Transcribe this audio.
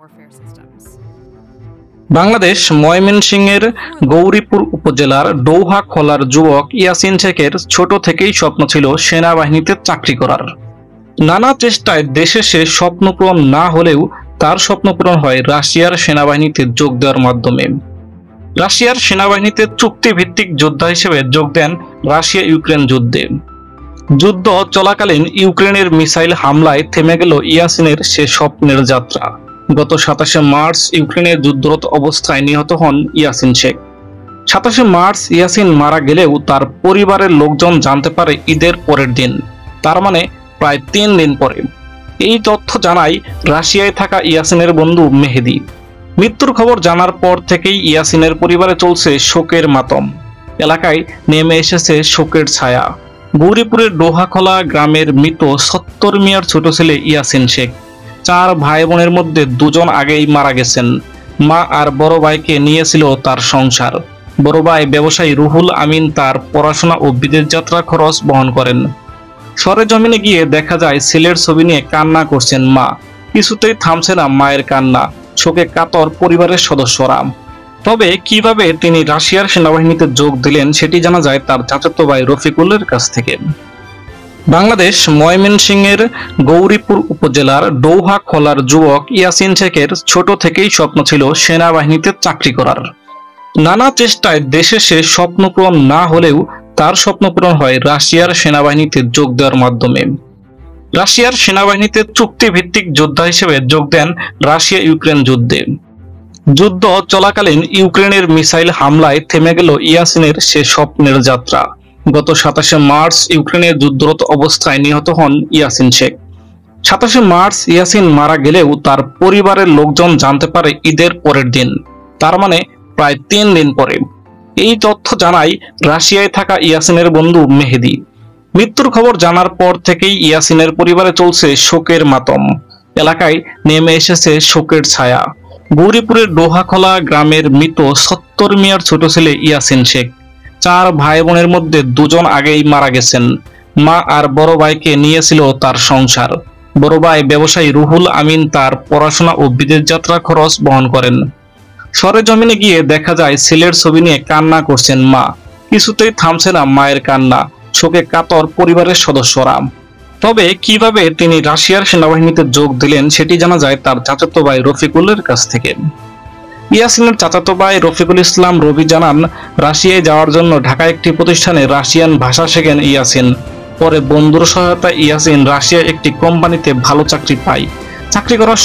warfare systems. Bangladesh ময়মনসিংহের গৌরীপুর উপজেলার ডৌহাখলার যুবক ইয়াসিন শেখের ছোট থেকেই স্বপ্ন ছিল সেনাবাহিনীতে চাকরি করার। নানা চেষ্টায় দেশে সে স্বপ্ন পূরণ না হলেও তার স্বপ্ন পূরণ হয় রাশিয়ার সেনাবাহিনীতে যোগ দেওয়ার মাধ্যমে। রাশিয়ার সেনাবাহিনীতে চুক্তিভিত্তিক যোদ্ধা হিসেবে যোগ দেন রাশিয়া ইউক্রেন যুদ্ধে। যুদ্ধ চলাকালীন ইউক্রেনের মিসাইল হামলায় থেমে গেল ইয়াসিনের সে স্বপ্নের যাত্রা। গত 27 মার্চ ইউক্রেনের যুদ্ধরত অবস্থায় নিহত হন ইয়াসিন শেখ। 27 মার্চ ইয়াসিন মারা গেলেও তার পরিবারের লোকজন জানতে পারে ঈদের পরের দিন, তার মানে প্রায় 3 দিন পরে। এই তথ্য জানায় রাশিয়ায় থাকা ইয়াসিনের বন্ধু মেহেদি। মৃত্যুর খবর জানার পর থেকেই ইয়াসিনের পরিবারে চলছে শোকের মাতম। এলাকায় নেমে এসেছে শোকের ছায়া। গৌরীপুরের ডৌহাখলা গ্রামের মৃত 70 মিয়ার ছোট ছেলে ইয়াসিন শেখ। 4 ভাই বোনের মধ্যে 2 জন আগেই মারা গেছেন। মা আর বড় ভাইকে নিয়েছিল তার সংসার। বড় ভাই ব্যবসায়ী রুহুল আমিন তার পড়াশোনা ও বিদেশ যাত্রা খরচ বহন করেন। সরেজমিনে গিয়ে দেখা যায় ছেলের ছবি নিয়ে কান্না করছেন মা। কিছুতেই থামছে না মায়ের কান্না। শোকে কাতর পরিবারের সদস্যরা। তবে কিভাবে তিনি রাশিয়ার সেনাবাহিনীতে যোগ দিলেন সেটি জানা যায় তার চাচাতো ভাই রফিকুলের কাছ থেকে। বাংলাদেশ ময়মনসিংহের গৌরীপুর উপজেলার ডৌহাখলার যুবক ইয়াসিন শেখের ছোট থেকেই স্বপ্ন ছিল সেনাবাহিনীতে চাকরি করার। নানা চেষ্টায় দেশে সে স্বপ্ন পূরণ না হলেও তার স্বপ্ন পূরণ হয় রাশিয়ার সেনাবাহিনীতে যোগ দেওয়ার মাধ্যমে। রাশিয়ার সেনাবাহিনীতে চুক্তিভিত্তিক যোদ্ধা হিসেবে যোগ দেন রাশিয়া ইউক্রেন যুদ্ধে। যুদ্ধ চলাকালীন ইউক্রেনের মিসাইল হামলায় থেমে গেল ইয়াসিনের সে স্বপ্নের যাত্রা। গত 27 মার্চ ইউক্রেনের যুদ্ধরত অবস্থায় নিহত হন ইয়াসিন শেখ। 27 মার্চ ইয়াসিন মারা গেলেও তার পরিবারের লোকজন জানতে পারে ঈদের পরের দিন, তার মানে প্রায় 3 দিন পরে। এই তথ্য জানায় রাশিয়ায় থাকা ইয়াসিনের বন্ধু মেহেদি। মৃত্যুর খবর জানার পর থেকেই ইয়াসিনের পরিবারে চলছে শোকের মাতম। এলাকায় নেমে এসেছে শোকের ছায়া। গৌরীপুরের ডৌহাখলা গ্রামের মৃত 70 মিয়ার ছোট ছেলে ইয়াসিন শেখ। 4 ভাই বোনের মধ্যে 2 জন আগেই মারা গেছেন। মা আর বড় ভাইকে নিয়েছিল তার সংসার। বড় ভাই ব্যবসায়ী রুহুল আমিন তার পড়াশোনা ও বিদেশ যাত্রা খরচ বহন করেন। সরেজমিনে গিয়ে দেখা যায় ছেলের ছবি নিয়ে কান্না করছেন মা। কিছুতেই থামছে না মায়ের কান্না। শোকে কাতর পরিবারের সদস্যরা। তবে কিভাবে তিনি রাশিয়ার সেনাবাহিনীতে যোগ দিলেন সেটি জানা যায় তার চাচাতো ভাই রফিকুলের কাছ থেকে। ইয়াসিনের চাচাতো ভাই রফিকুল ইসলাম রবি জানান, রাশিয়ায় যাওয়ার জন্য ঢাকা একটি প্রতিষ্ঠানে রাশিয়ান ভাষা শেখেন ইয়াসিন। পরে বন্ধুর সহায়তায় ইয়াসিন রাশিয়ায় একটি কোম্পানিতে ভালো চাকরি পায়। চাকরি করার